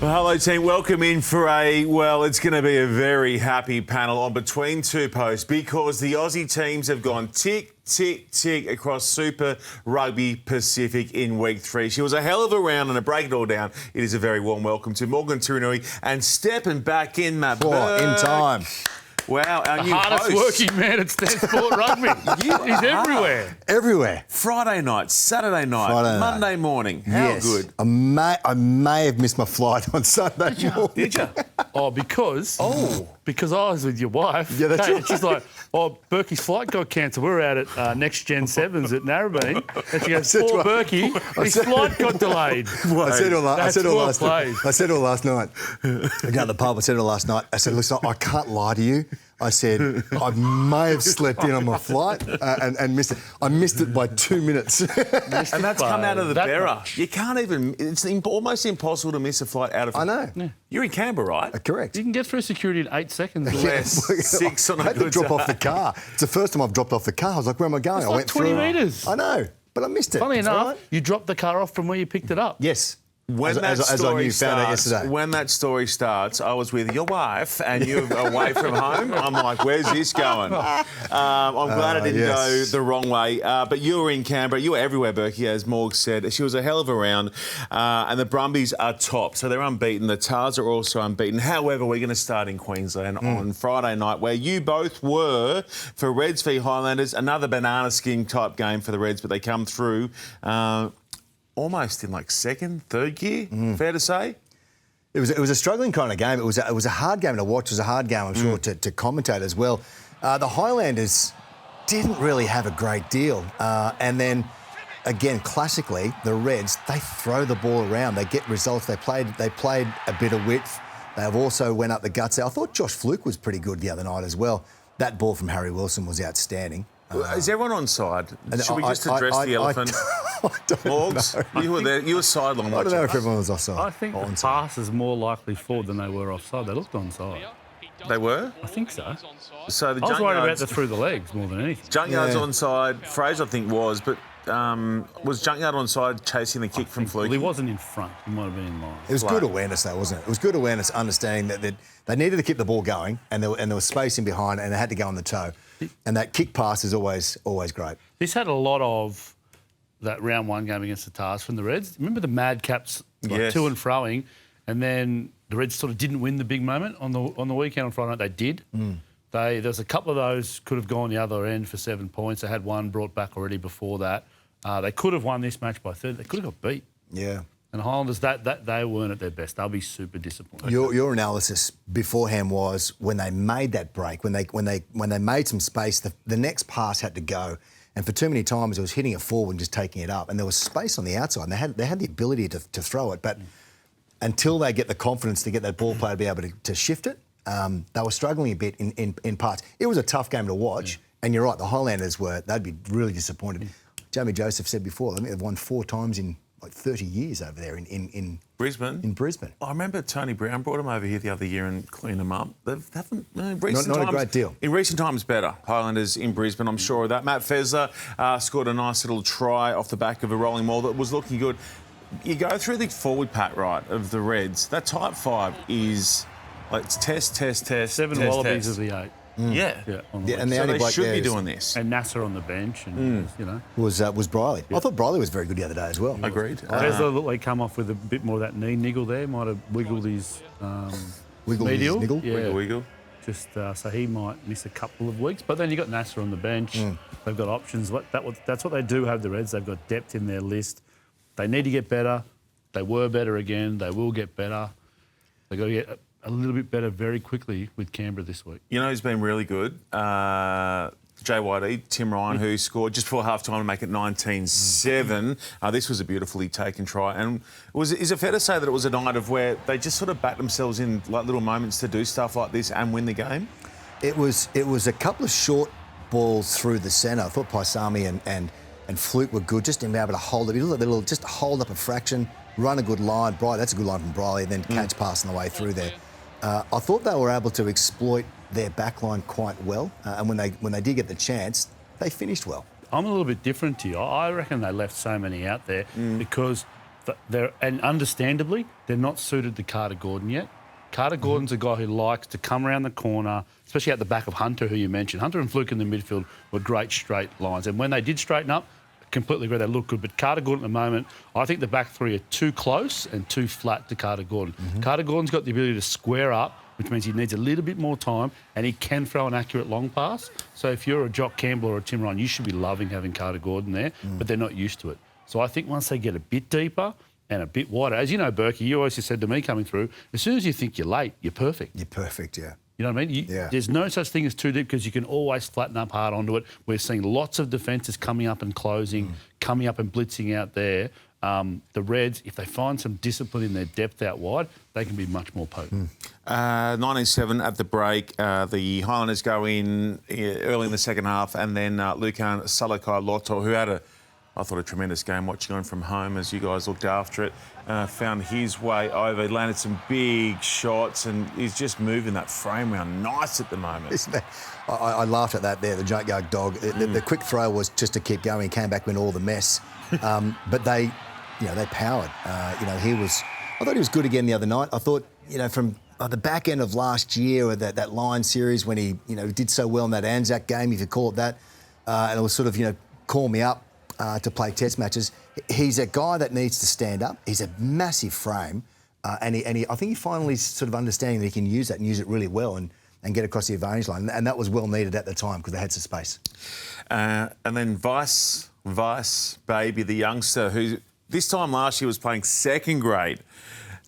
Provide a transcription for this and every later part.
Well, hello team, welcome in for it's going to be a very happy panel on Between Two Posts because the Aussie teams have gone tick, tick, tick across Super Rugby Pacific in week 3. She was a hell of a round and to break it all down, it is a very warm welcome to Morgan Turinui and stepping back in, Matt Burke. In time. Wow, our the new hardest host. working man at Sport Rugby. He's everywhere. Everywhere. Friday night, Saturday night, Monday morning. How good? I may have missed my flight on Sunday morning. Did you? Because I was with your wife. Yeah, that's right. She's like, Burkey's flight got cancelled. We're out at Next Gen 7s at Narrabeen. And she goes, poor Burkey, his flight got delayed. I said all last night. I said all last night. I got to the pub, I said it all last night. I said, listen, I can't lie to you. I said, I may have slept in on my flight and missed it. I missed it by 2 minutes. And that's come out of the bearer. You can't even... It's almost impossible to miss a flight out of... I know. Yeah. You're in Canberra, right? Correct. You can get through security in 8 seconds. Yes, 6 on a good day. I had to drop off the car. It's the first time I've dropped off the car. I was like, where am I going? It's I like went 20 through. metres. I know, but I missed it. Funny enough, right. you dropped the car off from where you picked it up. Yes. When that story starts, I was with your wife and you're away from home. I'm like, where's this going? I'm glad it didn't go the wrong way. But you were in Canberra. You were everywhere, Burkey, as Morg said. She was a hell of a round. And the Brumbies are top, so they're unbeaten. The Tars are also unbeaten. However, we're going to start in Queensland on Friday night, where you both were for Reds v Highlanders. Another banana skin type game for the Reds, but they come through... almost in like second, third gear, fair to say? It was a struggling kind of game. It was a hard game to watch. It was a hard game, I'm sure, to commentate as well. The Highlanders didn't really have a great deal. And then, again, classically, the Reds, they throw the ball around. They get results. They played a bit of width. They have also went up the guts. I thought Josh Fluke was pretty good the other night as well. That ball from Harry Wilson was outstanding. Is everyone on side? Should we just address the elephant? Morgs, you were there. You were sideline watching. I don't know if everyone was offside. I think the pass is more likely forward than they were offside. They looked onside. They were? I think so. So the I was worried about the through the legs more than anything. Junkyard's onside. Fraser, I think, was, but was Junkyard onside chasing the kick from Fluke? Well, he wasn't in front. He might have been in line. It was good awareness, though, wasn't it? It was good awareness, understanding that they needed to keep the ball going and there was space in behind and they had to go on the toe. And that kick pass is always great. This had a lot of that round 1 game against the Tars from the Reds. Remember the madcaps to and froing, and then the Reds sort of didn't win the big moment on the weekend on Friday night. They did. There was a couple of those could have gone the other end for 7 points. They had one brought back already before that. They could have won this match by 30. They could have got beat. Yeah. And Highlanders, that they weren't at their best. They'll be super disappointed. Your analysis beforehand was when they made that break, when they made some space, the next pass had to go, and for too many times it was hitting it forward and just taking it up, and there was space on the outside, and they had the ability to throw it, but until they get the confidence to get that ball player to be able to shift it, they were struggling a bit in parts. It was a tough game to watch, and you're right, the Highlanders they'd be really disappointed. Jamie Joseph said before, I think they've won 4 times in like 30 years over there in Brisbane. In Brisbane. I remember Tony Brown brought them over here the other year and cleaned them up. They haven't in recent times, a great deal. In recent times, better. Highlanders in Brisbane, I'm sure of that. Matt Fezler scored a nice little try off the back of a rolling maul that was looking good. You go through the forward pack, right, of the Reds. That type 5 is like it's test. 7 Wallabies of the 8. Yeah. And the so only they should be doing this. And Nasser on the bench, and was Briley. I thought Briley was very good the other day as well. Agreed. Fezler looked like he come off with a bit more of that knee niggle there. Might have wiggled his medial. His niggle. Yeah. Wiggle. Just so he might miss a couple of weeks. But then you got Nasser on the bench. They've got options. That's what they do have, the Reds. They've got depth in their list. They need to get better. They were better again. They will get better. They've got to get a little bit better very quickly with Canberra this week. You know who's been really good? JYD, Tim Ryan, who scored just before half-time to make it 19-7. This was a beautifully taken try. And is it fair to say that it was a night of where they just sort of backed themselves in like little moments to do stuff like this and win the game? It was a couple of short balls through the centre. I thought Paisami and Fluke were good, just to be able to hold it. Just hold up a fraction, run a good line. That's a good line from Briley, and then catch passing the way through there. I thought they were able to exploit their backline quite well, and when they did get the chance, they finished well. I'm a little bit different to you. I reckon they left so many out there because and understandably, they're not suited to Carter Gordon yet. Carter Gordon's a guy who likes to come around the corner, especially at the back of Hunter, who you mentioned. Hunter and Fluke in the midfield were great straight lines. And when they did straighten up, completely agree, they look good. But Carter Gordon at the moment, I think the back three are too close and too flat to Carter Gordon. Carter Gordon's got the ability to square up, which means he needs a little bit more time, and he can throw an accurate long pass. So if you're a Jock Campbell or a Tim Ryan, you should be loving having Carter Gordon there, but they're not used to it. So I think once they get a bit deeper and a bit wider, as you know, Burkey, you always just said to me coming through, as soon as you think you're late, you're perfect. You're perfect, yeah. You know what I mean? There's no such thing as too deep because you can always flatten up hard onto it. We're seeing lots of defences coming up and closing, coming up and blitzing out there. The Reds, if they find some discipline in their depth out wide, they can be much more potent. 19-7 at the break. The Highlanders go in early in the second half, and then Lukan Salakai-Lotto, who had I thought a tremendous game watching on from home as you guys looked after it. Found his way over. He landed some big shots and he's just moving that frame around nice at the moment. Isn't that, I laughed at that there, the junkyard dog. The quick throw was just to keep going. He came back with all the mess. But they powered. I thought he was good again the other night. I thought, from the back end of last year or that Lions series when he, did so well in that Anzac game, if you call it that, and it was sort of, call me up to play test matches. He's a guy that needs to stand up. He's a massive frame, and I think he finally sort of understanding that he can use that and use it really well and get across the advantage line. And that was well needed at the time because they had some space. And then Vice Baby, the youngster, who this time last year was playing second grade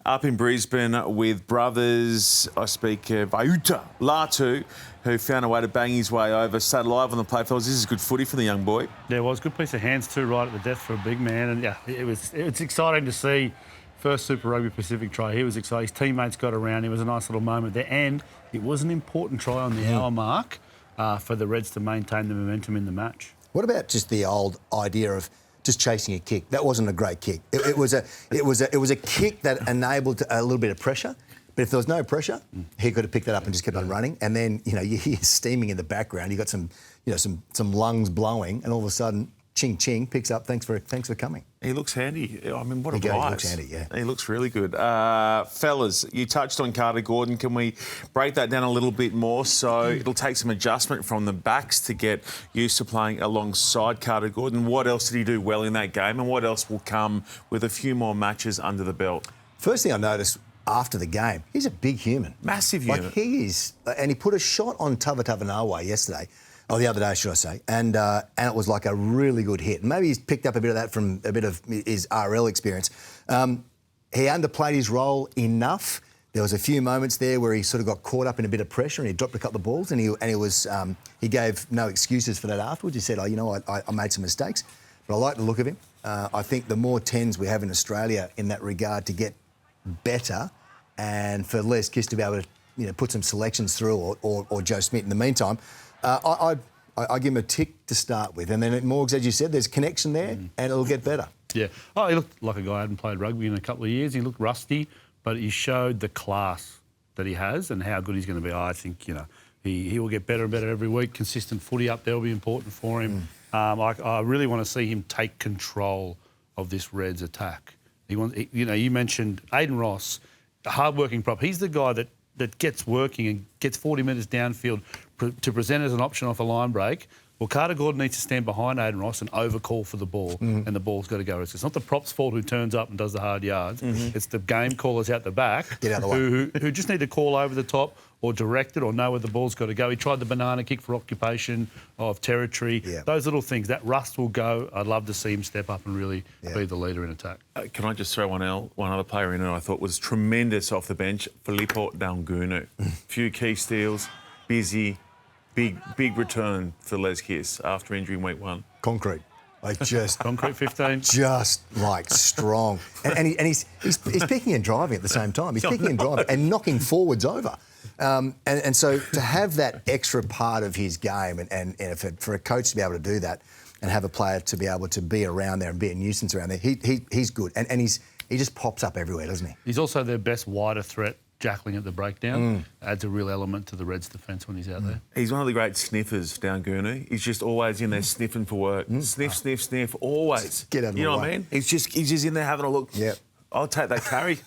up in Brisbane with brothers, I speak Vaiuta Latu, who found a way to bang his way over, stayed alive on the play. Fellas, this is good footy for the young boy. Yeah, it was a good piece of hands too, right at the death for a big man. And yeah, it's exciting to see first Super Rugby Pacific try. He was excited. His teammates got around. It was a nice little moment there. And it was an important try on the hour mark for the Reds to maintain the momentum in the match. What about just the old idea of just chasing a kick? That wasn't a great kick. It was a kick that enabled a little bit of pressure. But if there was no pressure, he could have picked that up and just kept on running. And then, you hear steaming in the background. You got some lungs blowing, and all of a sudden, ching ching picks up. Thanks for coming. He looks handy. I mean, what a He prize. looks handy, yeah. He looks really good. Fellas, you touched on Carter Gordon. Can we break that down a little bit more? So it'll take some adjustment from the backs to get used to playing alongside Carter Gordon. What else did he do well in that game, and what else will come with a few more matches under the belt? First thing I noticed after the game, he's a big human. Massive human. Like he is, and he put a shot on Tavatavanawa yesterday, or the other day, should I say, and it was like a really good hit. Maybe he's picked up a bit of that from a bit of his RL experience. He underplayed his role enough. There was a few moments there where he sort of got caught up in a bit of pressure and he dropped a couple of balls, and he gave no excuses for that afterwards. He said, I made some mistakes, but I like the look of him. I think the more 10s we have in Australia in that regard to get better, and for Les Kiss to be able to put some selections through, or Joe Smith in the meantime, I give him a tick to start with. And then at Morgs, as you said, there's a connection there and it'll get better. Yeah. Oh, he looked like a guy who hadn't played rugby in a couple of years. He looked rusty, but he showed the class that he has and how good he's going to be. I think, he will get better and better every week. Consistent footy up there will be important for him. I really want to see him take control of this Reds attack. You mentioned Aiden Ross, a hard-working prop. He's the guy that gets working and gets 40 metres downfield to present as an option off a line break. Well, Carter Gordon needs to stand behind Aiden Ross and overcall for the ball, and the ball's got to go. It's not the prop's fault who turns up and does the hard yards. It's the game callers out the back who just need to call over the top or direct it or know where the ball's got to go. He tried the banana kick for occupation of territory. Yeah. Those little things, that rust will go. I'd love to see him step up and really be the leader in attack. Can I just throw one other player in who I thought was tremendous off the bench? Filippo Daungunu. Few key steals, busy. Big return for Les Kiss after injury in week 1. Concrete. Concrete 15. Just like strong. And he's picking and driving at the same time. He's picking and driving and knocking forwards over. And so to have that extra part of his game and for a coach to be able to do that and have a player to be able to be around there and be a nuisance around there, he's good. And he just pops up everywhere, doesn't he? He's also their best wider threat, jackling at the breakdown. Adds a real element to the Reds' defence when he's out there. He's one of the great sniffers down Goonoo. He's just always in there sniffing for work. Sniff, sniff, sniff, always. Get out of You my know way. what I mean? He's just in there having a look. Yep. I'll take that carry.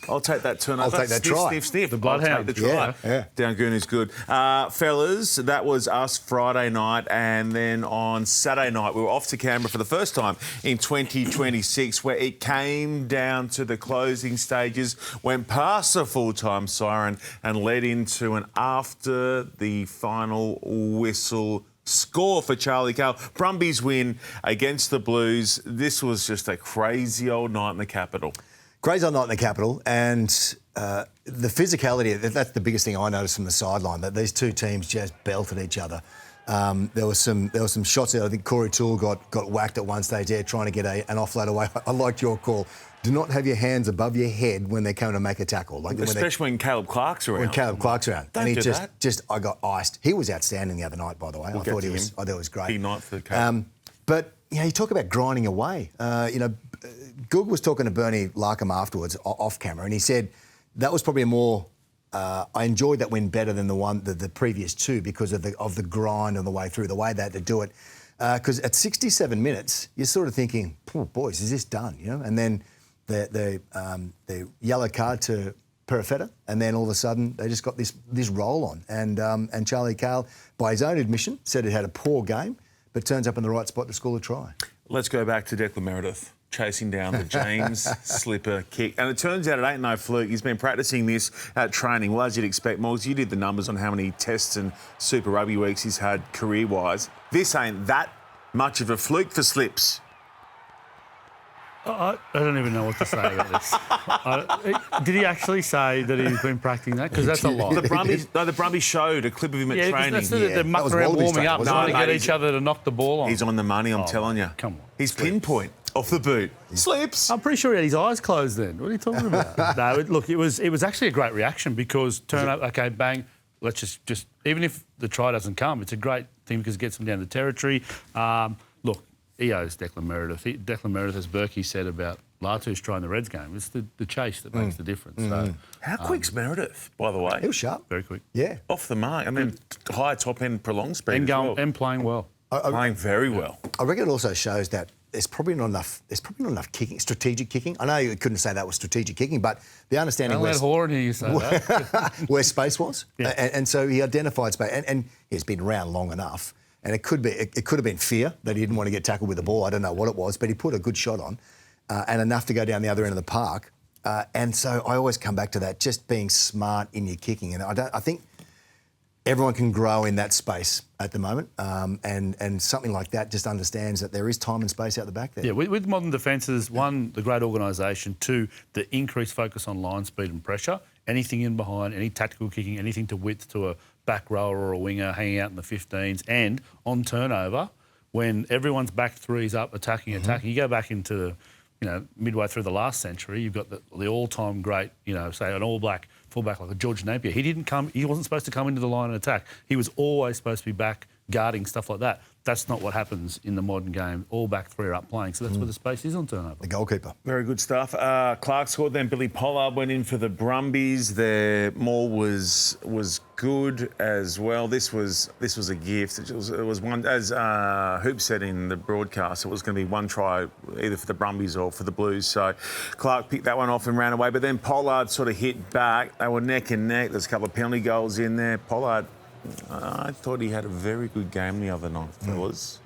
I'll take that turn. I'll take that sniff, try. Sniff, sniff. The I'll bloodhound. take the try. Yeah. Down Goonoo's good. Fellas, that was us Friday night, and then on Saturday night we were off to Canberra for the first time in 2026, where it came down to the closing stages, went past the full-time siren and led into an after the final whistle score for Charlie Cale. Brumbies win against the Blues. This was just a crazy old night in the capital. Crazy old night in the capital, and the physicality, that's the biggest thing I noticed from the sideline, that these two teams just belted each other. There was some shots there. I think Corey Toole got whacked at one stage there trying to get an offload away. I liked your call. Do not have your hands above your head when they're coming to make a tackle. Like Especially when Caleb Clark's around. when Caleb Clark's around. Don't and he do I got iced. He was outstanding the other night, by the way. I thought he was great. Big night for Caleb. But you talk about grinding away. Goog was talking to Bernie Larkham afterwards, off camera, and he said that was probably a more. I enjoyed that win better than the previous two because of the grind on the way through, the way they had to do it. Because at 67 minutes, you're sort of thinking, boys, is this done? And then the yellow card to Perifetta, and then all of a sudden they just got this roll on. And Charlie Cale, by his own admission, said he had a poor game, but turns up in the right spot to score a try. Let's go back to Declan Meredith chasing down the James Slipper kick. And it turns out it ain't no fluke. He's been practising this at training. Well, as you'd expect, Morgs, you did the numbers on how many tests and Super Rugby weeks he's had career-wise. This ain't that much of a fluke for Slips. I don't even know what to say about this. Did he actually say that he's been practicing that? Because that's a lot. The Brumbies showed a clip of him at training. That's the muck around warming up, trying to get each other to knock the ball on. He's on the money, I'm telling you. Come on. He's pinpoint off the boot. Slips. I'm pretty sure he had his eyes closed then. What are you talking about? No, look, it was actually a great reaction because turn up, okay, bang, let's just even if the try doesn't come, it's a great thing because it gets them down the territory. Look, he owes Declan Meredith. Declan Meredith, as Burkey said about Latu's trying the Reds game, it's the chase that makes the difference. So, How quick's Meredith, by the way? He was sharp. very quick. Yeah. Off the mark. And then high top-end prolonged speed And, as well. and playing well. Playing very well. I reckon it also shows that there's probably not enough kicking, strategic kicking. I know you couldn't say that was strategic kicking, but the understanding Don't let Horan hear you say that. where space was, Yeah. and so he identified space, and he's been around long enough, and it could have been fear that he didn't want to get tackled with the ball. I don't know what it was, but he put a good shot on, and enough to go down the other end of the park. And so I always come back to that, just being smart in your kicking, and I think everyone can grow in that space at the moment, and something like that just understands that there is time and space out the back there. Yeah, with modern defences, one, the great organisation, two, the increased focus on line speed and pressure, anything in behind, any tactical kicking, anything to width to a back rower or a winger hanging out in the 15s, and on turnover, when everyone's back threes up, attacking, you go back into, midway through the last century, you've got the all-time great, say an all-black fullback like a George Napier. He wasn't supposed to come into the line and attack. He was always supposed to be back guarding, stuff like that. That's not what happens in the modern game. All back three are up playing, so that's where the space is on turnover. The goalkeeper. Very good stuff. Clark scored, then Billy Pollard went in for the Brumbies. Their maul was good as well. This was a gift. It was one, as Hoop said in the broadcast, it was going to be one try either for the Brumbies or for the Blues. So Clark picked that one off and ran away. But then Pollard sort of hit back. They were neck and neck. There's a couple of penalty goals in there. Pollard, I thought he had a very good game the other night, fellas.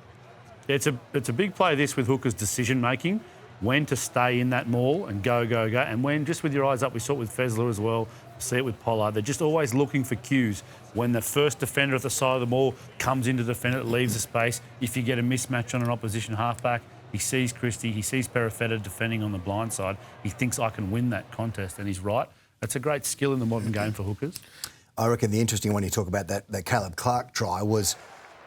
Yeah, it's a big play, this, with Hooker's decision-making, when to stay in that maul and go, and when, just with your eyes up, we saw it with Fezler as well, see it with Pollard, they're just always looking for cues. When the first defender at the side of the maul comes into the defender, it leaves the space. If you get a mismatch on an opposition halfback, he sees Christie, he sees Perifetta defending on the blind side, he thinks, I can win that contest, and he's right. That's a great skill in the modern game for hookers. I reckon the interesting one you talk about, that Caleb Clark try, was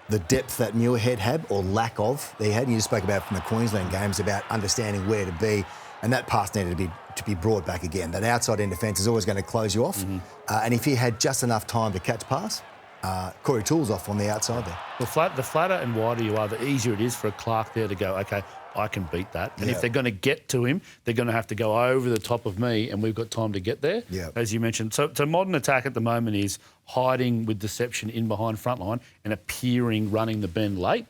the depth that Muirhead had, or lack of, they had. You just spoke about from the Queensland games about understanding where to be, and that pass needed to be brought back again. That outside in defence is always going to close you off, and if he had just enough time to catch pass, Corey Toole's off on the outside there. The flatter and wider you are, the easier it is for a Clark there to go, okay, I can beat that. And if they're going to get to him, they're going to have to go over the top of me, and we've got time to get there, as you mentioned. So modern attack at the moment is hiding with deception in behind front line and appearing running the bend late.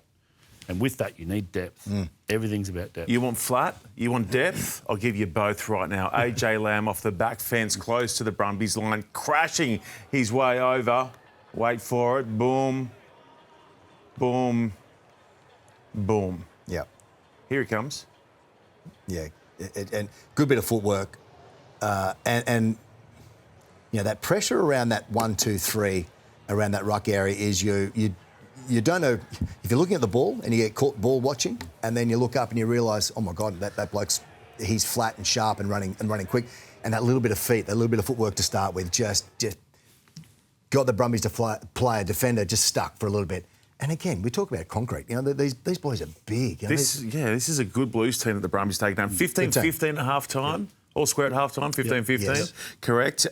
And with that, you need depth. Everything's about depth. You want flat? You want depth? I'll give you both right now. AJ Lamb off the back fence, close to the Brumbies line, crashing his way over. Wait for it. Boom. Boom. Boom. Yeah. Here he comes. Yeah. And good bit of footwork. And you know, that pressure around that 1, 2, 3, around that ruck area is you don't know if you're looking at the ball and you get caught ball watching, and then you look up and you realise, oh my God, that bloke's he's flat and sharp and running quick, and that little bit of feet, that little bit of footwork to start with, just got the Brumbies to play a defender just stuck for a little bit. And again, we talk about concrete. You know, these boys are big. You know, this is a good Blues team that the Brumbies take down. 15-15 at half time, all square at half time. 15-15, Yes. correct.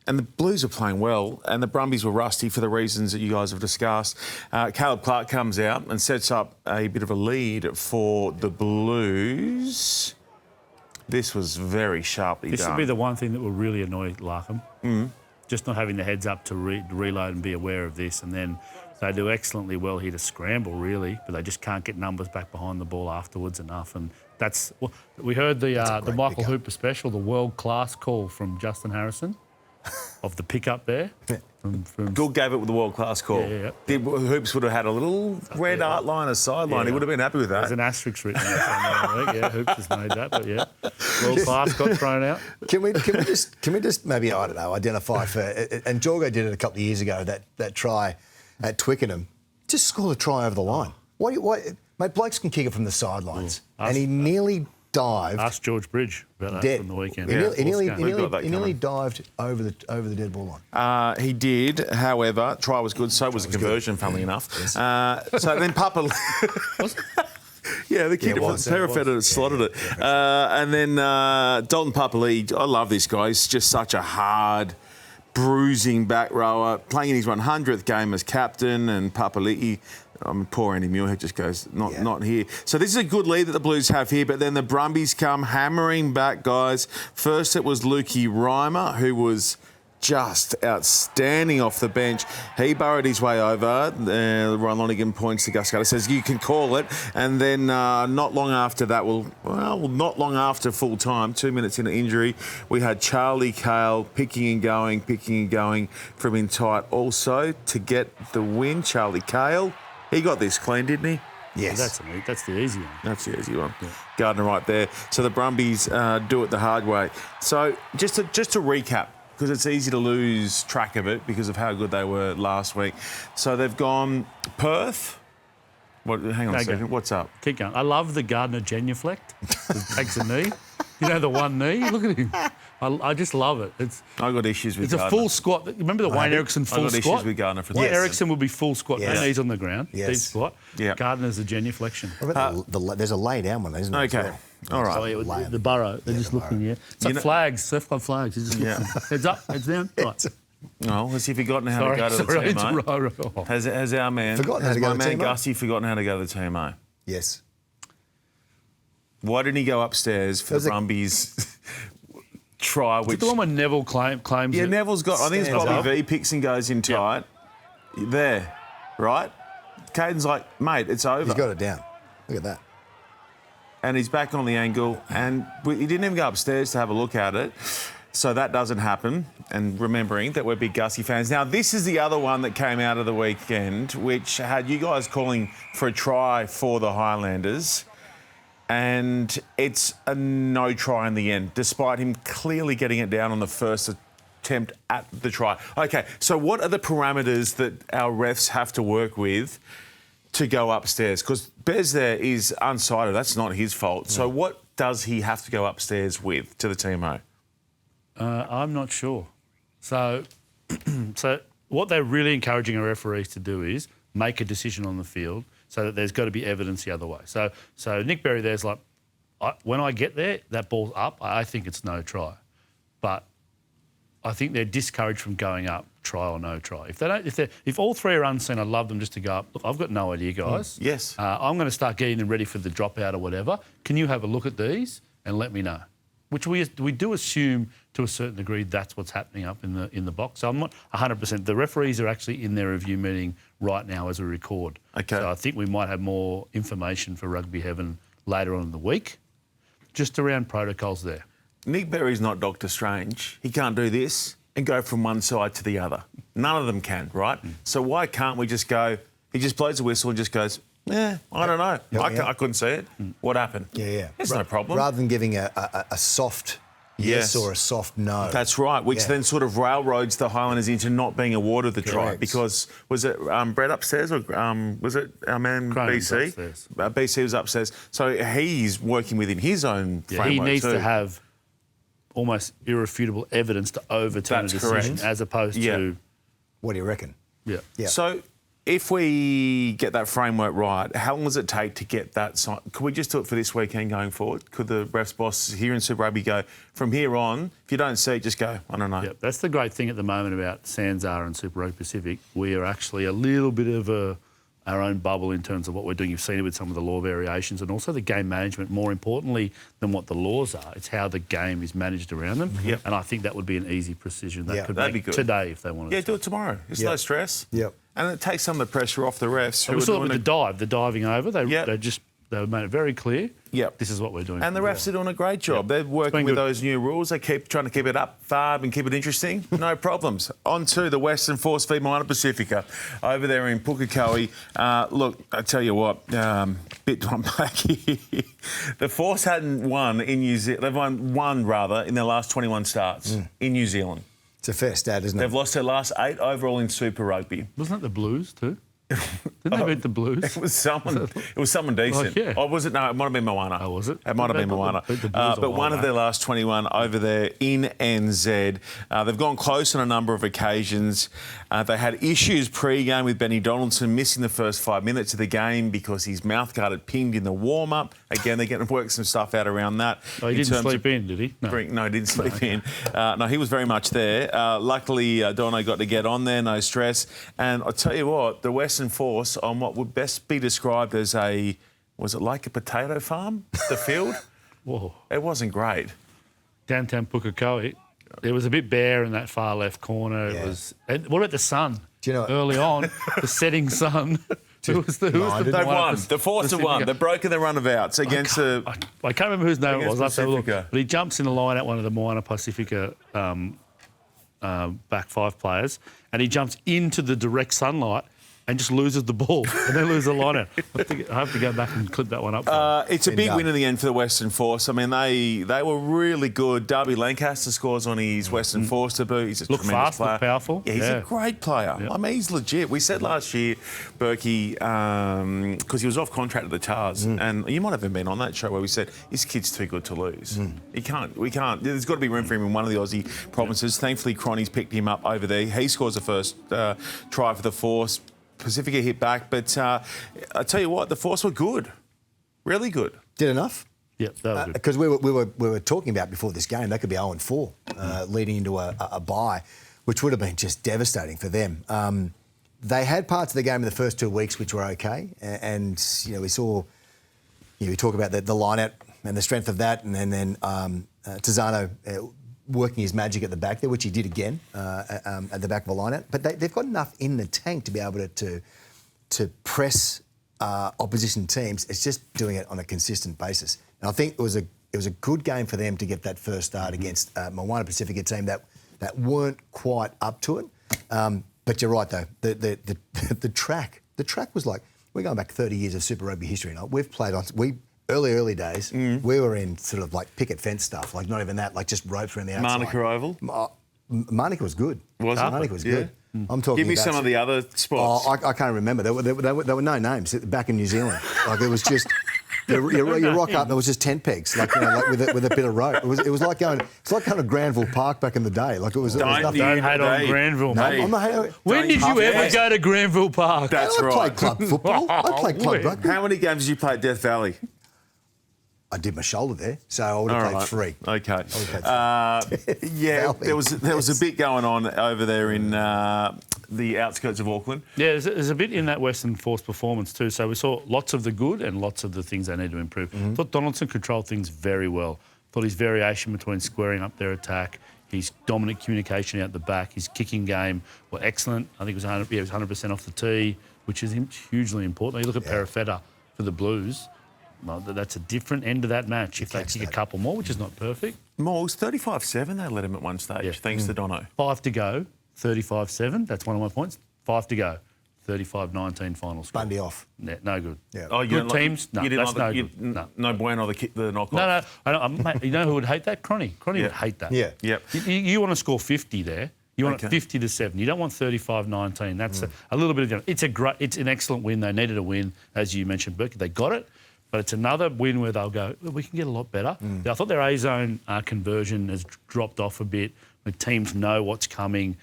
And the Blues are playing well, and the Brumbies were rusty for the reasons that you guys have discussed. Caleb Clark comes out and sets up a bit of a lead for the Blues. This was very sharply done. This would be the one thing that will really annoy Larkham. Just not having the heads up to reload and be aware of this. And then they do excellently well here to scramble, really, but they just can't get numbers back behind the ball afterwards enough. And that's... Well, we heard the Michael Hooper special, the world-class call from Justin Harrison. Of the pickup there. From Gould gave it with the world-class call. Yeah. Hoops would have had a little red art line, a sideline. He would have been happy with that. There's an asterisk written out somewhere. Yeah, Hoops has made that, but yeah. World-class got thrown out. Can we just maybe, I don't know, identify for... And Jorgo did it a couple of years ago, that try at Twickenham. Just score the try over the line. Why mate, blokes can kick it from the sidelines. And he nearly dived... Ask George Bridge about that from the weekend. He nearly dived over the dead ball line. He did, however, try was good, so was the conversion, funnily enough. Yes. So then Papa... Yeah, the kicker from Parafetta slotted it. And then Dalton Papali'i, I love this guy. He's just such a hard, bruising back rower, playing in his 100th game as captain, and Papali'i... poor Andy Muir just goes, not here. So this is a good lead that the Blues have here, but then the Brumbies come hammering back, guys. First it was Lukey Reimer, who was just outstanding off the bench. He burrowed his way over. Ron Lonigan points to Gus Carter, says, you can call it. And then not long after that, not long after full time, 2 minutes into injury, we had Charlie Cale picking and going from in tight also to get the win. Charlie Cale. He got this clean, didn't he? Yes. That's the easy one. That's the easy one. Yeah. Gardner right there. So the Brumbies do it the hard way. So just to recap, because it's easy to lose track of it because of how good they were last week. So they've gone Perth. Hang on a second. What's up? Keep going. I love the Gardner genuflect. He takes a knee. You know, the one knee? Look at him. I just love it. I got issues with Gardner. It's a full squat. Remember the Wayne Erickson full squat? I got issues with Gardner for that. Wayne Erickson would be full squat, no knees on the ground, deep squat. Yeah. Gardner's a genuflection. There's a lay down one, isn't there? Okay. All right. Oh, yeah, the burrow. They're just looking, It's like flags, surf club flags. They're just looking. Heads up, heads down. Right. No, has he forgotten how to go to the team, mate? Has our man, Gussie forgotten how to go to the team, mate? Yes. Why didn't he go upstairs for the Brumbies try? Which the one where Neville claims? Yeah, Neville's got. I think it's Bobby V picks and goes in tight. Yep. There, right? Caden's like, mate, it's over. He's got it down. Look at that. And he's back on the angle, and he didn't even go upstairs to have a look at it. So that doesn't happen. And remembering that we're big Gussie fans. Now, this is the other one that came out of the weekend, which had you guys calling for a try for the Highlanders. And it's a no try in the end, despite him clearly getting it down on the first attempt at the try. OK, so what are the parameters that our refs have to work with to go upstairs? Because Bez there is unsighted. That's not his fault. So what does he have to go upstairs with to the TMO? I'm not sure. So what they're really encouraging our referees to do is make a decision on the field so that there's got to be evidence the other way. So Nick Berry there's like, when I get there, that ball's up, I think it's no try. But I think they're discouraged from going up try or no try. If all three are unseen, I'd love them just to go, look, I've got no idea, guys. Yes. I'm going to start getting them ready for the dropout or whatever. Can you have a look at these and let me know? Which we do assume to a certain degree that's what's happening up in the box. So I'm not 100%. The referees are actually in their review meeting right now as we record. Okay. So I think we might have more information for Rugby Heaven later on in the week, just around protocols there. Nick Berry's not Doctor Strange. He can't do this and go from one side to the other. None of them can, right? So why can't we just go, he just blows a whistle and just goes, I don't know. I couldn't see it. What happened? Yeah. There's no problem. Rather than giving a soft yes or a soft no. That's right, which then sort of railroads the Highlanders into not being awarded the try because, was it Brett upstairs or was it our man Cronin's BC? upstairs. BC was upstairs. So he's working within his own framework he needs too. to have almost irrefutable evidence to overturn a decision as opposed to... What do you reckon? Yeah. So if we get that framework right, how long does it take to get that? Could we just do it for this weekend going forward? Could the refs boss here in Super Rugby go, from here on, if you don't see it, just go, I don't know. Yeah, that's the great thing at the moment about Sanzar and Super Rugby Pacific. We are actually a little bit of our own bubble in terms of what we're doing. You've seen it with some of the law variations and also the game management, more importantly than what the laws are. It's how the game is managed around them. Yep. And I think that would be an easy precision that could that'd make be good. today if they wanted to. Yeah, do it tomorrow. It's no stress. Yep. And it takes some of the pressure off the refs. We saw it with the diving over. They made it very clear. Yep. This is what we're doing. And the refs are doing a great job. They're working with those new rules. They keep trying to keep it up, fab, and keep it interesting. No problems. On to the Western Force v Moana Pasifika over there in Pukekohe. Look, I tell you what, bit to unpack here. The Force hadn't won in New Zealand. They've won one, rather, in their last 21 starts in New Zealand. It's a fair stat, isn't it? They've lost their last 8 overall in Super Rugby. Wasn't that the Blues too? Didn't they beat the Blues? It was someone decent. Oh, yeah. Oh, was it? No, it might have been Moana. Oh, was it? It might have been Moana. But one of their last 21 over there in NZ. They've gone close on a number of occasions. They had issues pre-game with Benny Donaldson missing the first 5 minutes of the game because his mouthguard had pinged in the warm-up. Again, they're getting to work some stuff out around that. Oh, he didn't sleep in, did he? No, he didn't sleep in. No, he was very much there. Luckily, Dono got to get on there, no stress. And I'll tell you what, the Western Force on what would best be described as was it like a potato farm, the field? Whoa. It wasn't great. Downtown Pukekohe, it was a bit bare in that far left corner. It was. And what about the sun? Do you know early on, the setting sun? Who was the They won. The Force have won. They've broken their run of outs against the... I can't remember whose name it was. Pasifika. But he jumps in the line at one of the Moana Pasifika back 5 players, and he jumps into the direct sunlight and just loses the ball and then loses the line out. I have to go back and clip that one up. It's a big win in the end for the Western Force. I mean, they were really good. Darby Lancaster scores on his Western Force debut. He's a tremendous fast, player. look powerful. Yeah, he's a great player. Yep. I mean, he's legit. We said last year, Burkey, because he was off contract at the Tars, and you might have even been on that show where we said, this kid's too good to lose. We can't. There's got to be room for him in one of the Aussie provinces. Thankfully, Cronny's picked him up over there. He scores the first try for the Force. Pacifica hit back, but I tell you what, the Force were good, really good. Did enough? Yeah, that was good. Because we were talking about before this game, they could be 0-4 leading into a bye, which would have been just devastating for them. They had parts of the game in the first 2 weeks which were okay, and we saw, we talk about the line-out and the strength of that, and then Tizano working his magic at the back there, which he did again at the back of a line-out. But they've got enough in the tank to be able to press opposition teams. It's just doing it on a consistent basis. And I think it was a good game for them to get that first start against Moana Pasifika team that weren't quite up to it. But you're right though, the track was like, we're going back 30 years of Super Rugby history now. We've played on early days, we were in sort of like picket fence stuff, like not even that, like just ropes around the outside. Manuka Oval? Manuka was good. Was it? Manuka was good. I'm talking. Give me some of the other spots. Oh, I can't remember. There were no names back in New Zealand. Like it was just you rock up and it was just tent pegs, like with a bit of rope. It was like going. It's like going to Granville Park back in the day. Like it was. Don't hate on Granville, mate. When did you ever go to Granville Park? That's right. I played club football. I played club rugby. How many games did you play at Death Valley? I did my shoulder there, so I would have played 3. Okay. Yeah, there was a bit going on over there in the outskirts of Auckland. Yeah, there's a bit in that Western Force performance too. So we saw lots of the good and lots of the things they need to improve. I thought Donaldson controlled things very well. Thought his variation between squaring up their attack, his dominant communication out the back, his kicking game were excellent. I think it was 100% off the tee, which is hugely important. You look at Perifetta for the Blues. Well, that's a different end of that match if they kick a couple more, which is not perfect. Morgs, 35-7 they led him at one stage, thanks to Dono. 5 to go, 35-7. That's one of my points. 5 to go, 35-19 final score. Bundy off. Yeah, no good. Yeah. Oh, you good didn't teams? No, that's no good. No bueno, the knock-off. No. Mate, you know who would hate that? Cronny. Cronny would hate that. Yeah. Yep. You want to score 50 there. You want it 50-7. You don't want 35-19. That's a little bit of... It's an excellent win. They needed a win, as you mentioned, Burkey. They got it. But it's another win where they'll go, we can get a lot better. I thought their A-zone conversion has dropped off a bit. When teams know what's coming,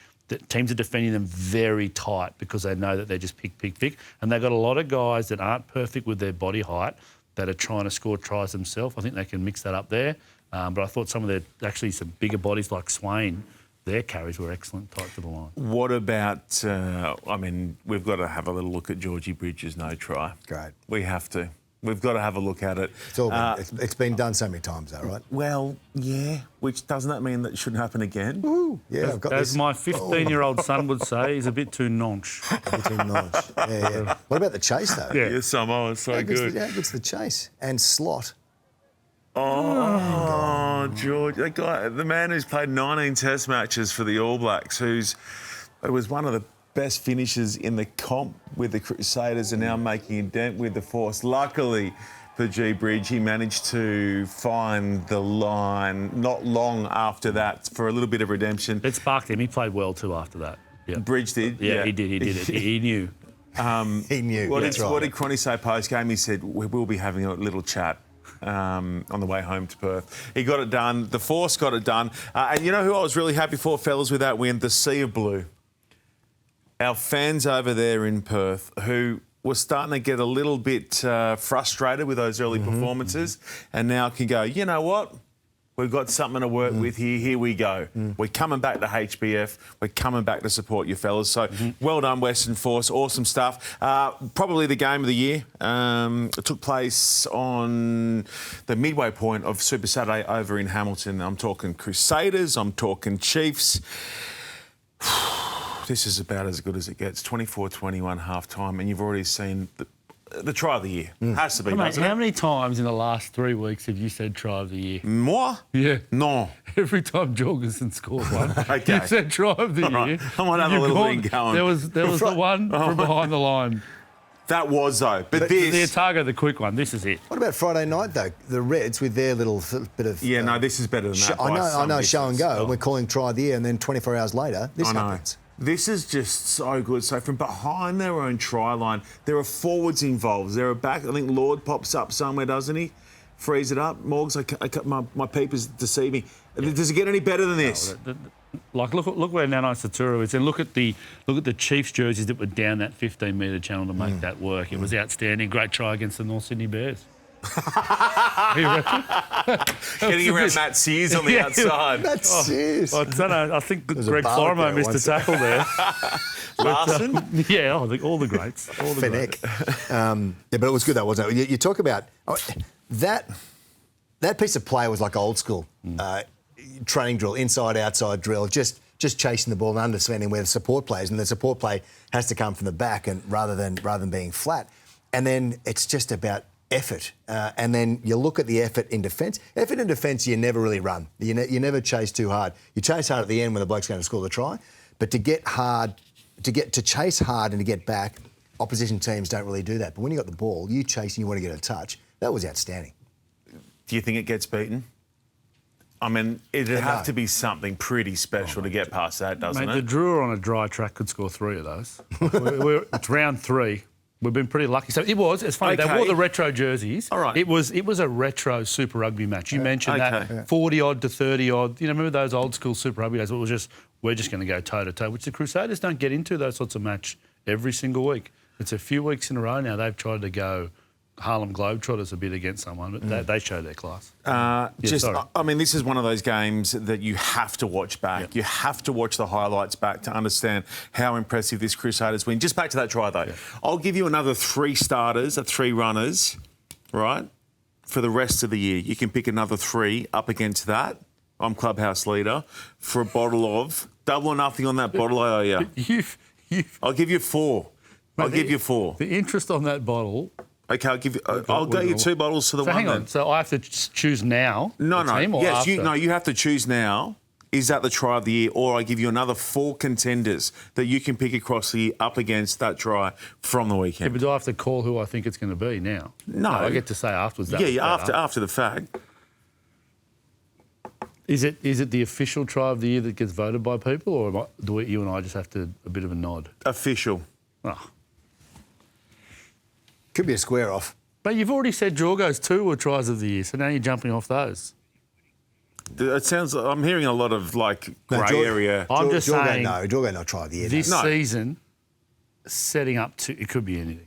teams are defending them very tight because they know that they're just pick. And they've got a lot of guys that aren't perfect with their body height that are trying to score tries themselves. I think they can mix that up there. But I thought some bigger bodies like Swain, their carries were excellent tight to the line. What about, we've got to have a little look at Georgie Bridges' no try. Great. We have to. We've got to have a look at it. It's been done so many times, though, right? Well, yeah. Which doesn't that mean that it shouldn't happen again? Ooh, yeah, I've got As this. my 15-year-old son would say, he's a bit too nonch. Yeah. What about the chase, though? Yeah. Samoa is so good. How good's the chase? And slot. Oh, George, that guy, the man who's played 19 Test matches for the All Blacks, who was one of the best finishers in the comp with the Crusaders and now making a dent with the Force. Luckily for G Bridge, he managed to find the line not long after that for a little bit of redemption. It sparked him. He played well too after that. Yeah. Bridge did? Yeah, he did. He knew. He knew. What did Cronny say post-game? He said, we'll be having a little chat on the way home to Perth. He got it done. The Force got it done. And you know who I was really happy for, fellas, with that win? The Sea of Blue. Our fans over there in Perth who were starting to get a little bit frustrated with those early performances and now can go, you know what? We've got something to work with here. Here we go. We're coming back to HBF. We're coming back to support you fellas. So well done, Western Force. Awesome stuff. Probably the game of the year. It took place on the midway point of Super Saturday over in Hamilton. I'm talking Crusaders. I'm talking Chiefs. This is about as good as it gets. 24-21 half-time, and you've already seen the try of the year. Has to be, doesn't it? How many times in the last 3 weeks have you said try of the year? Moi? Yeah. No. Every time Jorgensen scored one, Okay. you said try of the year. Right. I might have a little thing going. There was the one from behind the line. That was, though. But The this... Otago, the quick one. This is it. What about Friday night, though? The Reds with their little bit of... Yeah, no, this is better than that. I know, show and go. Oh. We're calling try of the year, and then 24 hours later, this happens. This is just so good. So from behind their own try line, there are forwards involved. There are back. I think Lord pops up somewhere, doesn't he? Frees it up. Morgs, my peepers deceive me. Yeah. Does it get any better than this? Look where Nanai Satura is, and look at the Chiefs jerseys that were down that 15-metre channel to make that work. It was outstanding. Great try against the North Sydney Bears. Getting around Matt Sears on the outside. Matt Sears. I don't know. I think Greg Florimo missed a tackle there. Larson? I think all the greats. All the Fennec. But it was good, though, wasn't it? You talk about that piece of play was like old school training drill, inside, outside drill, just chasing the ball and understanding where the support plays, and the support play has to come from the back and rather than being flat. And then it's just about effort. And then you look at the effort in defence. Effort in defence, you never really run. You never chase too hard. You chase hard at the end when the bloke's going to score the try. But to chase hard and to get back, opposition teams don't really do that. But when you got the ball, you chase and you want to get a touch. That was outstanding. Do you think it gets beaten? I mean, it'd have to be something pretty special to get past that, doesn't it? The Drua on a dry track could score 3 of those. It's round 3. We've been pretty lucky. So it's funny, they wore the retro jerseys. All right. It was a retro Super Rugby match. You mentioned that 40-odd to 30-odd. You know, remember those old school Super Rugby days? It was we're just going to go toe-to-toe, which the Crusaders don't get into those sorts of match every single week. It's a few weeks in a row now they've tried to go Harlem Globetrotters a bit against someone, but they show their class. This is one of those games that you have to watch back. Yep. You have to watch the highlights back to understand how impressive this Crusaders win. Just back to that try, though. Yep. I'll give you another 3 starters, 3 runners, right, for the rest of the year. You can pick another 3 up against that. I'm clubhouse leader for a bottle of double or nothing on that bottle. I owe you. I'll give you 4. I'll give you 4. The interest on that bottle. Okay, I'll give you. I'll get you 2 bottles to the one. Hang on. Then. So I have to choose now. No. Team, or yes, after? you have to choose now. Is that the try of the year, or I give you another 4 contenders that you can pick across the year up against that try from the weekend? Yeah, but do I have to call who I think it's going to be now? No, I get to say afterwards. After the fact. Is it the official try of the year that gets voted by people, or do you and I just have to a bit of a nod? Official. Oh. Could be a square off. But you've already said Jorgo's 2 were tries of the year, so now you're jumping off those. It sounds. I'm hearing a lot of grey area. I'm just saying. Jorgo not try of the year. This season, setting up to it could be anything.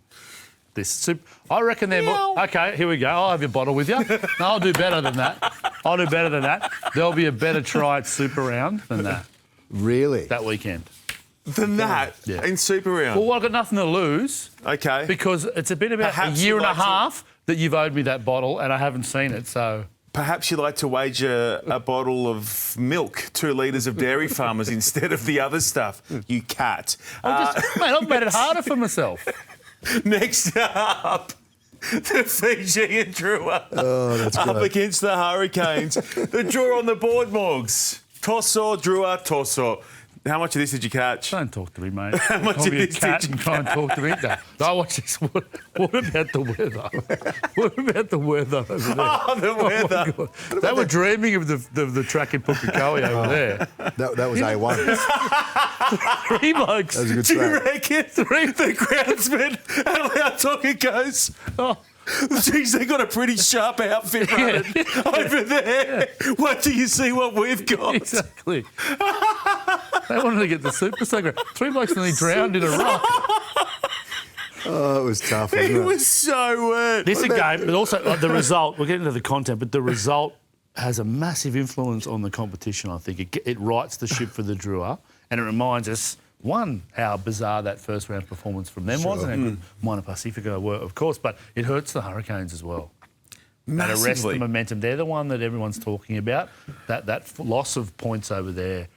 I reckon they're more. Okay, here we go. I'll have your bottle with you. No, I'll do better than that. There'll be a better try at Super Round than that. Really? That weekend. Than that? Yeah. In Super Round? Well, I've got nothing to lose. Okay. Because it's been about a year and a half that you've owed me that bottle and I haven't seen it, so... Perhaps you'd like to wager a bottle of milk, 2 litres of Dairy Farmers instead of the other stuff, you cat. I've made it harder for myself. Next up, the Fiji and Drua up against the Hurricanes. The draw on the board, Morgs. Tosso, Drua, Tosso. How much of this did you catch? Don't talk to me, mate. How much of this did you try and talk to me? No, watch this. What about the weather? What about the weather over there? Oh, the weather. Oh, they were dreaming of the track in Pukekohe over there. That was A1. 3 blokes. That was a good track. Do you track. reckon the groundsman and how talking goes? Oh. Geez, they got a pretty sharp outfit running over there. Yeah. Wait till you see what we've got. Exactly. They wanted to get the Super Soaker. 3 blokes nearly drowned in a rock. Oh, it was tough. It was so wet. This is a game, but also the result. We'll get into the content, but the result has a massive influence on the competition, I think. It rights the ship for the Drua, and it reminds us, one, how bizarre that first round performance from them was, and how good Moana Pasifika were, of course, but it hurts the Hurricanes as well. Massively. That arrests the momentum. They're the one that everyone's talking about. That loss of points over there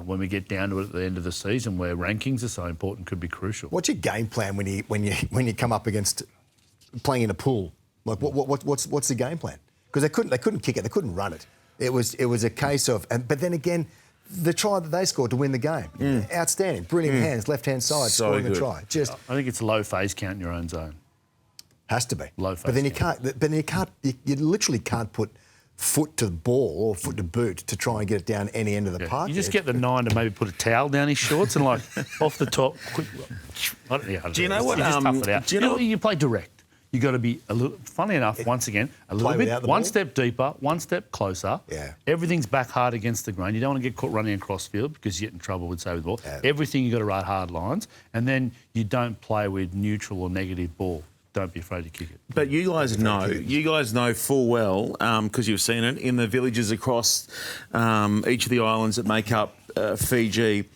when we get down to it at the end of the season, where rankings are so important, could be crucial. What's your game plan when you come up against playing in a pool? Like what's the game plan? Because they couldn't kick it, they couldn't run it. It was a case of, but then again, the try that they scored to win the game, outstanding, brilliant hands, left hand side, scoring a try. Just I think it's a low phase count in your own zone. Has to be low phase. But then you can't. You literally can't put foot to the ball or foot to boot to try and get it down any end of the park. You just get the 9 to maybe put a towel down his shorts and off the top, quick. Do you know what? You just tough it out. Do you know you play direct. You've got to be a little. Funny enough, once again, a little bit, one step deeper, one step closer. Yeah. Everything's back hard against the grain. You don't want to get caught running across field because you get in trouble with the ball. Yeah. Everything you've got to ride hard lines, and then you don't play with neutral or negative ball. Don't be afraid to kick it. But you guys know full well, because you've seen it, in the villages across each of the islands that make up Fiji,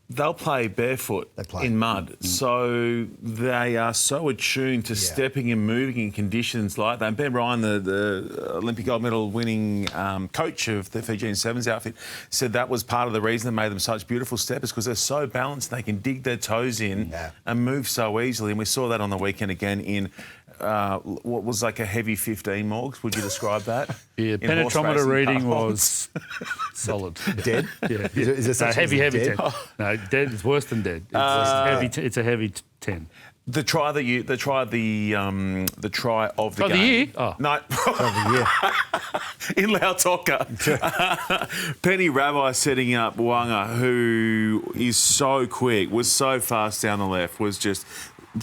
they'll play barefoot in mud. So they are so attuned to stepping and moving in conditions like that. And Ben Ryan, the Olympic gold medal winning coach of the Fijian Sevens outfit, said that was part of the reason that made them such beautiful steppers, because they're so balanced, they can dig their toes in and move so easily. And we saw that on the weekend again in what was like a heavy 15, Morgs. Would you describe that? Yeah, penetrometer reading was solid. Dead? Yeah. Is it heavy dead? 10. No, dead is worse than dead. It's a heavy 10. The try of the year. Oh. No. In Lautoka. Penny Rabbi setting up Moana, who is so quick, was so fast down the left, was just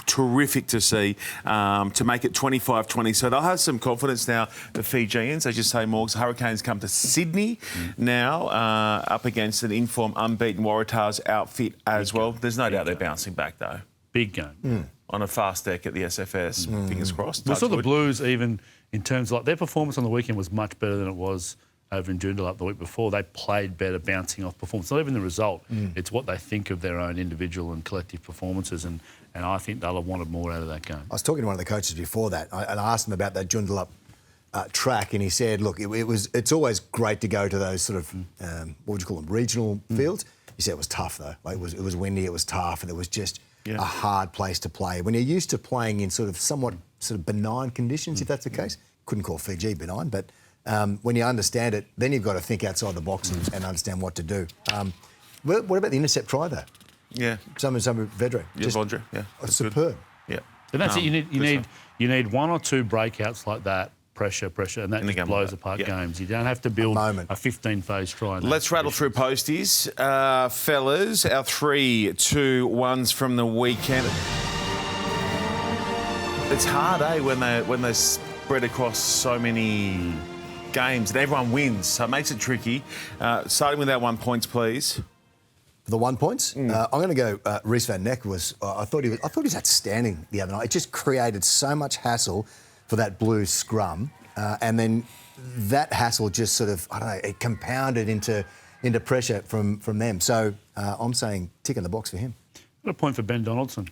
terrific to see, to make it 25-20. So they'll have some confidence now, the Fijians. As you say, Morgs, Hurricanes come to Sydney now, up against an informed, unbeaten Waratahs outfit as well. There's no doubt they're bouncing back, though. Big game. on a fast deck at the SFS. Fingers crossed. We saw the Touch wood. Blues even in terms of, like, their performance on the weekend was much better than it was over in Joondalup the week before. They played better, bouncing off performance. Not even the result. It's what they think of their own individual and collective performances, and I think they'll have wanted more out of that game. I was talking to one of the coaches before that, and I asked him about that Joondalup track, and he said, look, it's always great to go to those sort of, what would you call them, regional fields. He said it was tough, though. Like, it was windy, it was tough, and it was just a hard place to play. When you're used to playing in somewhat benign conditions, if that's the case, couldn't call Fiji benign, but when you understand it, then you've got to think outside the box and understand what to do. What about the intercept try, though? Yeah. Some Vedra. Yeah, Vodra, yeah. Superb. Yeah. And that's it. You need one or two breakouts like that, pressure, and that just blows apart games. You don't have to build a 15-phase try. Let's rattle through posties. Fellas, our 3, 2, 1s from the weekend. It's hard, when they spread across so many games and everyone wins, so it makes it tricky. Starting with our 1 points, please. The 1 points? I'm going to go. Rhys van Neck was. I thought he was outstanding the other night. It just created so much hassle for that Blues scrum, and then that hassle just sort of, I don't know, it compounded into pressure from them. So I'm saying tick in the box for him. Got a point for Ben Donaldson.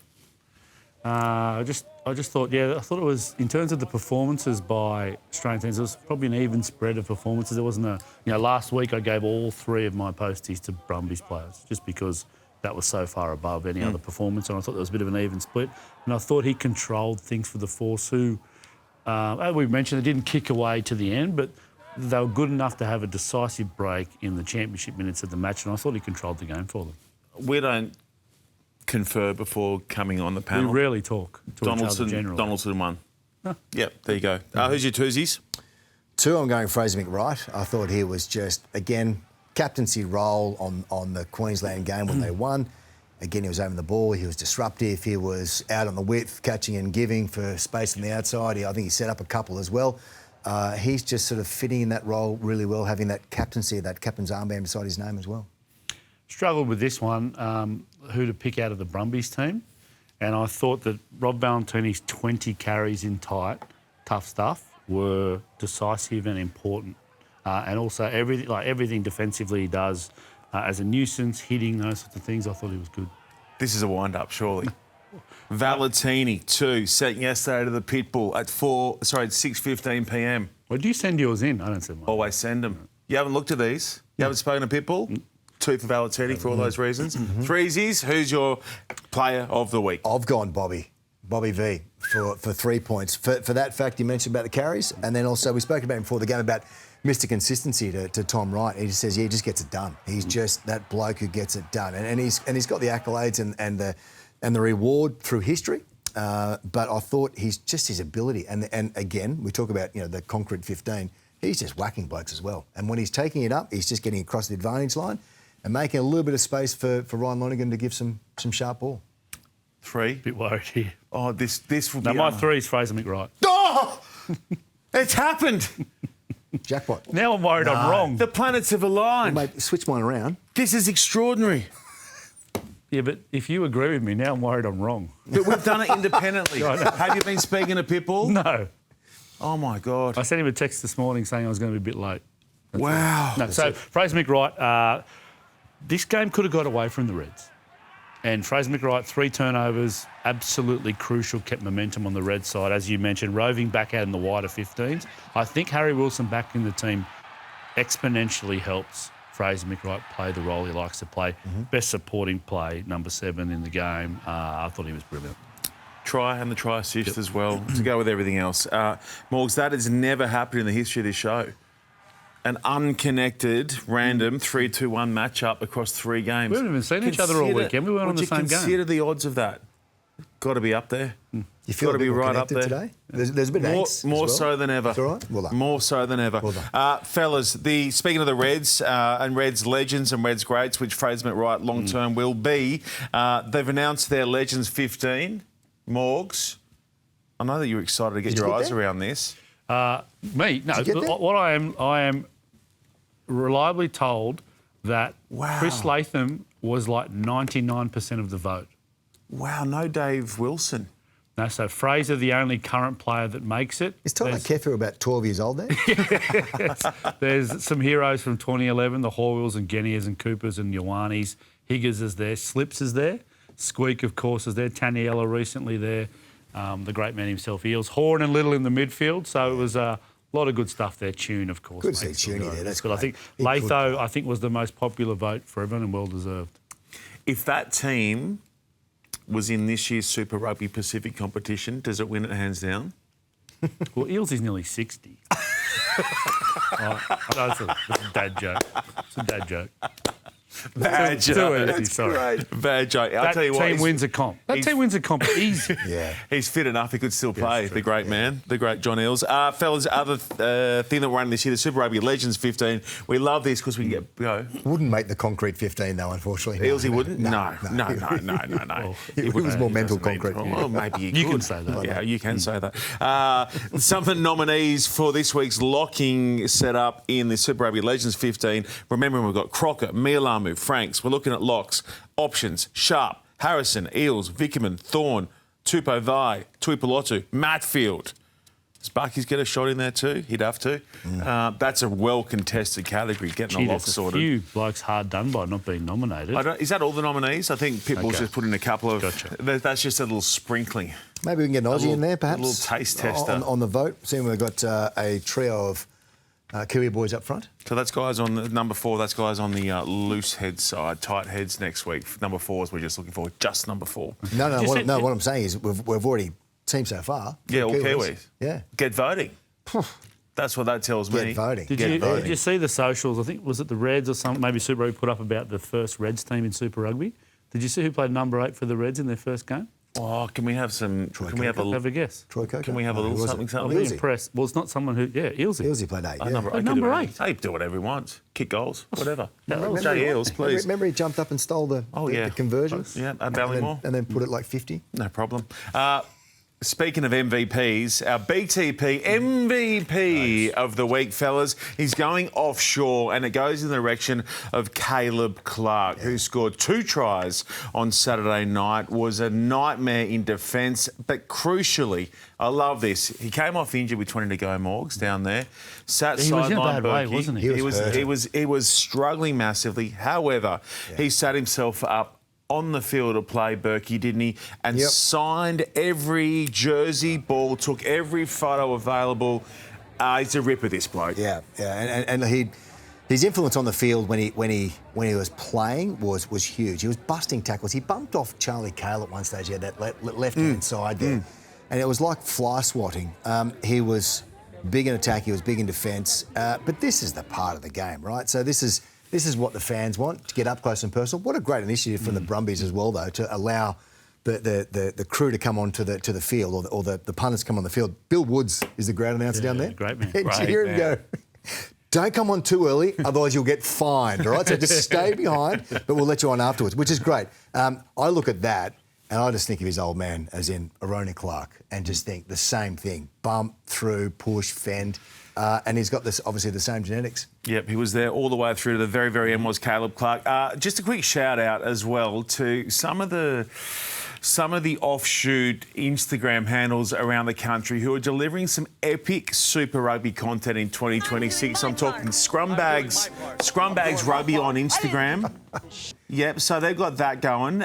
I just thought, I thought it was, in terms of the performances by Australian teams, it was probably an even spread of performances. There wasn't last week I gave all 3 of my posties to Brumbies players just because that was so far above any other performance, and I thought there was a bit of an even split. And I thought he controlled things for the Force, who, as we mentioned, they didn't kick away to the end, but they were good enough to have a decisive break in the championship minutes of the match, and I thought he controlled the game for them. We don't confer before coming on the panel. We rarely talk to each other generally. Donaldson won. Huh. Yep, there you go. Who's your twosies? 2, I'm going Fraser McWright. I thought he was just, again, captaincy role on the Queensland game when they won. Again, he was over the ball, he was disruptive, he was out on the width, catching and giving for space on the outside. I think he set up a couple as well. He's just sort of fitting in that role really well, having that captaincy, that captain's armband beside his name as well. Struggled with this one, who to pick out of the Brumbies team. And I thought that Rob Valentini's 20 carries in tight, tough stuff, were decisive and important. And also everything defensively he does as a nuisance, hitting, those sorts of things, I thought he was good. This is a wind-up, surely. Valentini, 2, sent yesterday to the Pitbull at 6:15 p.m. Well, do you send yours in? I don't send mine. Always send them. You haven't looked at these? You haven't spoken to Pitbull? 2 for Valentini for all those reasons. Threesies, who's your player of the week? I've gone Bobby V for 3 points. For that fact you mentioned about the carries, and then also we spoke about him before the game about Mr. Consistency to Tom Wright. He just says, he just gets it done. He's just that bloke who gets it done. And he's got the accolades and the reward through history. But I thought his ability, and again, we talk about the concrete 15, he's just whacking blokes as well. And when he's taking it up, he's just getting across the advantage line and making a little bit of space for Ryan Lonergan to give some sharp ball. 3. Bit worried here. Oh, this will be... No, my 3 is Fraser McWright. Oh! It's happened! Jackpot. Now I'm worried I'm wrong. The planets have aligned. Well, mate, switch mine around. This is extraordinary. Yeah, but if you agree with me, now I'm worried I'm wrong. But we've done it independently. Have you been speaking to Pitbull? No. Oh, my God. I sent him a text this morning saying I was going to be a bit late. Wow. No, so Fraser McWright, this game could have got away from the Reds. And Fraser McWright, 3 turnovers, absolutely crucial, kept momentum on the Red side. As you mentioned, roving back out in the wider 15s. I think Harry Wilson back in the team exponentially helps Fraser McWright play the role he likes to play. Best supporting play, number 7 in the game. I thought he was brilliant. Try and the try assist as well, to go with everything else. Morgs, that has never happened in the history of this show. An unconnected, random 3-2-1 matchup across 3 games. We haven't even seen each other all weekend. We weren't on the same game. Consider the odds of that. Got to be up there. You feel got to be right up there today? There's a bit of angst more as well. so than ever. It's all right? Well done. More so than ever. Well done. Fellas, speaking of the Reds and Reds legends and Reds greats, which Fraser McWright long-term will be, they've announced their Legends 15. Morgs, I know that you're excited to get your eyes around this. Me? No. What I am reliably told that Chris Latham was like 99% of the vote. Wow, no Dave Wilson. No, so Fraser, the only current player that makes it. Is Tyler Keffer about 12 years old there? There's some heroes from 2011, the Horwills and Genias and Coopers and Ioannis. Higgers is there. Slips is there. Squeak, of course, is there. Taniela recently there. The great man himself, Eels. Horn and Little in the midfield. So it was a lot of good stuff there. Tune, of course. Good to see Tuney there. That's good. I think Latho, I think, was the most popular vote for everyone and well deserved. If that team was in this year's Super Rugby Pacific competition, does it win it hands down? Well, Eels is nearly 60. That's a dad joke. It's a dad joke. Bad joke. Too easy, That's sorry. great. Bad joke. I'll That tell you what. team wins a comp. That team wins a comp easy. Yeah. He's fit enough. He could still play. The great man, the great John Eales. Fellas, other thing that we're running this year, the Super Rugby Legends 15. We love this because we can go. Wouldn't make the concrete 15 though, unfortunately. Eales, he wouldn't? No. It was more mental concrete. Well, maybe You can say that. Yeah, you can say that. Some of the nominees for this week's locking setup in the Super Rugby Legends 15. Remember, we've got Crocker, Mialamu, Franks. We're looking at locks. Options: Sharp, Harrison, Eales, Vickerman, Thorne, Tupovai, Tuipulotu, Matfield. Does Bucky's get a shot in there too? He'd have to. That's a well-contested category, getting a lock sorted. A few blokes hard done by not being nominated. Is that all the nominees? I think Pitbull's just put in a couple of... Gotcha. That's just a little sprinkling. Maybe we can get an Aussie in there, perhaps. A little taste tester. On the vote. Seeing we've got a trio of Kiwi boys up front. So that's guys on the number 4. That's guys on the loose head side, tight heads next week. Number 4s we're just looking for, just number 4. No. What I'm saying is we've already teamed so far. Yeah, all Kiwis. Yeah. Get voting. That's what that tells me. Get voting. Did you see the socials? I think, was it the Reds or something? Maybe Super Rugby put up about the first Reds team in Super Rugby. Did you see who played number 8 for the Reds in their first game? Oh, can we have some... Can we have a guess? Troy Coker. Can we have a little something? I'll be impressed. Well, it's not someone who... Yeah, Ealesy. Ealesy played 8, yeah. Number 8. Hey, do whatever he wants. Kick goals, whatever. Remember, Jay Eales, please. Remember he jumped up and stole the conversions? Yeah, at Ballymore. And then put it like 50? No problem. Speaking of MVPs, our BTP MVP of the week, fellas, he's going offshore and it goes in the direction of Caleb Clark, who scored 2 tries on Saturday night, was a nightmare in defence, but crucially, I love this, he came off injured with 20 to go, Morgs, down there. He was in a bad way, wasn't he? He was struggling massively. However, he sat himself up on the field of play, Burkey, didn't he? And signed every jersey, ball, took every photo available. He's a ripper, this bloke. Yeah. And his influence on the field when he was playing was huge. He was busting tackles. He bumped off Charlie Cale at one stage. He had that left-hand side there. And it was like fly swatting. He was big in attack, he was big in defence. But this is the part of the game, right? So this is what the fans want, to get up close and personal. What a great initiative from the Brumbies as well, though, to allow the crew to come onto the field or the punters come on the field. Bill Woods is the ground announcer down there. Great man. And you hear him go, don't come on too early, otherwise you'll get fined, all right? So just stay behind, but we'll let you on afterwards, which is great. I look at that and I just think of his old man, as in Aroni Clark, and just think the same thing. Bump, through, push, fend. And he's got this, obviously, the same genetics. Yep, he was there all the way through to the very, very end was Caleb Clark. Just a quick shout out as well to some of the offshoot Instagram handles around the country who are delivering some epic Super Rugby content in 2026. I'm talking Scrumbags Rugby on Instagram. Yep, so they've got that going.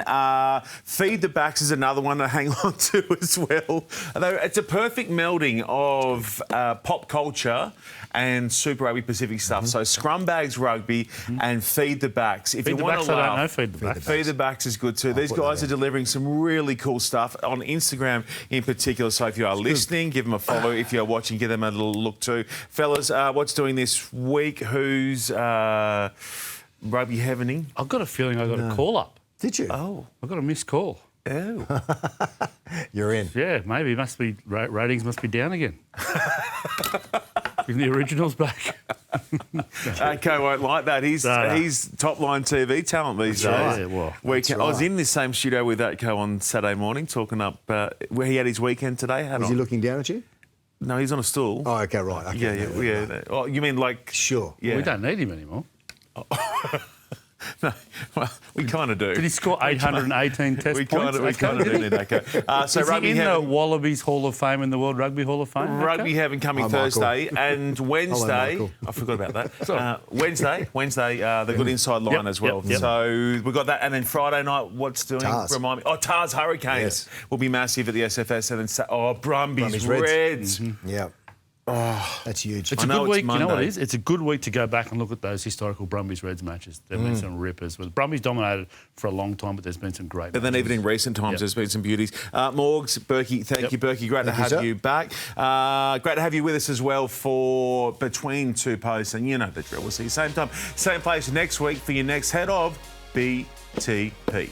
Feed the Backs is another one to hang on to as well. It's a perfect melding of pop culture and Super Rugby Pacific stuff. So Scrumbags Rugby and Feed the Backs. If you want to laugh, I don't know Feed the Backs. Feed the Backs is good too. These guys are delivering some really cool stuff on Instagram in particular. So if you are listening, give them a follow. If you're watching, give them a little look too. Fellas, what's doing this week? Who's rugby heavening? I've got a feeling I got a call up. Did you? Oh. I got a missed call. Oh. You're in. Yeah, maybe. Must be ratings must be down again. Even the original's back. AK won't like that. He's top line TV talent these days. Yeah, well, I was in this same studio with AK on Saturday morning talking up where he had his weekend today. Was he looking down at you? No, he's on a stool. Oh, okay, right. Okay, Yeah. Oh, you mean like... Sure. Yeah. We don't need him anymore. No, well, we kind of do. Did he score 818 test we points? We kind of do need that. So Is rugby he in the heaven, Wallabies Hall of Fame and the World Rugby Hall of Fame? rugby heaven coming Hi, Michael. Thursday and Wednesday. Michael. I forgot about that. Wednesday, the good inside line Yep, as well. yep. So we've got that, and then Friday night, what's doing? Tars. Remind me. Oh, Tars Hurricanes Yes. will be massive at the SFS, and then Brumbies Brumbies Reds. Yeah. Oh, that's huge. It's I a know good it's week. You know what Monday. it is? It's a good week to go back and look at those historical Brumbies Reds matches. There've been some rippers. The Brumbies dominated for a long time, but there's been some great. But then even in recent times, there's been some beauties. Morgs, Burkey, thank you, Burkey. Great to Thank you, have sir. you back. Great to have you with us as well for Between Two Posts. And you know the drill. We'll see you same time, same place next week for your next head of BTP.